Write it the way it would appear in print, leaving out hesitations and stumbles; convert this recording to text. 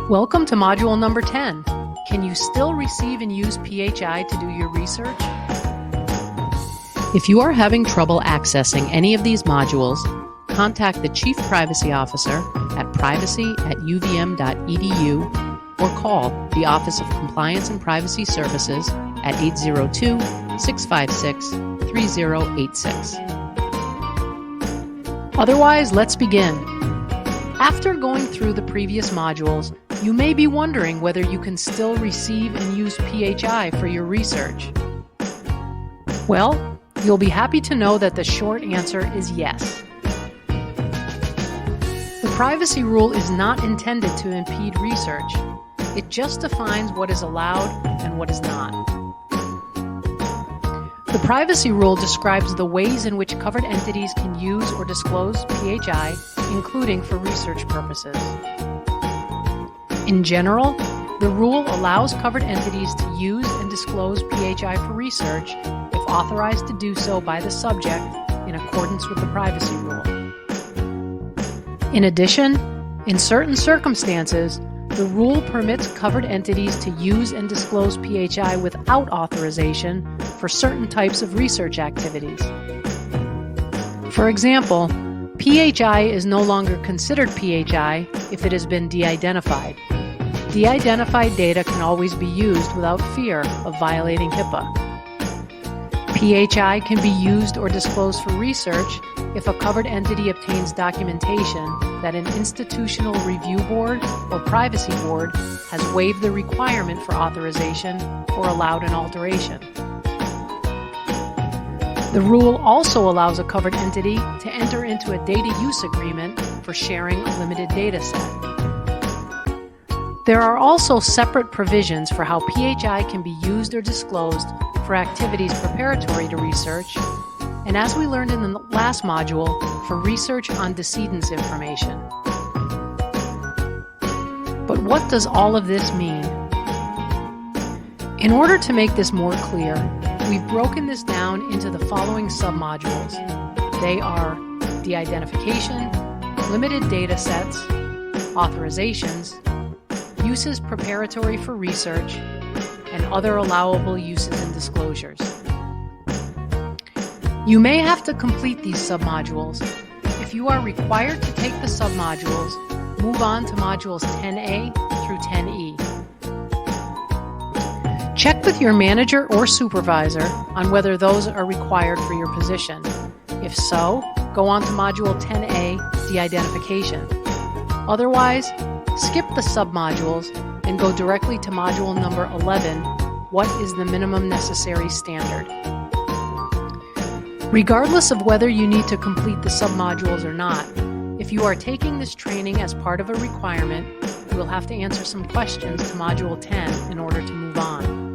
Welcome to Module number 10. Can you still receive and use PHI to do your research? If you are having trouble accessing any of these modules, contact the Chief Privacy Officer at privacy@uvm.edu or call the Office of Compliance and Privacy Services at 802-656-3086. Otherwise, let's begin. After going through the previous modules, you may be wondering whether you can still receive and use PHI for your research. Well, you'll be happy to know that the short answer is yes. The privacy rule is not intended to impede research. It just defines what is allowed and what is not. The privacy rule describes the ways in which covered entities can use or disclose PHI, including for research purposes. In general, the rule allows covered entities to use and disclose PHI for research if authorized to do so by the subject in accordance with the privacy rule. In addition, in certain circumstances, the rule permits covered entities to use and disclose PHI without authorization for certain types of research activities. For example, PHI is no longer considered PHI if it has been de-identified. De-identified data can always be used without fear of violating HIPAA. PHI can be used or disclosed for research if a covered entity obtains documentation that an institutional review board or privacy board has waived the requirement for authorization or allowed an alteration. The rule also allows a covered entity to enter into a data use agreement for sharing a limited data set. There are also separate provisions for how PHI can be used or disclosed for activities preparatory to research, and as we learned in the last module, for research on decedents information. But what does all of this mean? In order to make this more clear, we've broken this down into the following submodules. They are de-identification, limited data sets, authorizations, uses preparatory for research, and other allowable uses and disclosures. You may have to complete these submodules. If you are required to take the submodules, move on to modules 10A through 10E. Check with your manager or supervisor on whether those are required for your position. If so, go on to module 10A, de-identification. Otherwise, skip the submodules and go directly to module number 11, what is the minimum necessary standard? Regardless of whether you need to complete the submodules or not, if you are taking this training as part of a requirement, you will have to answer some questions to module 10 in order to move on.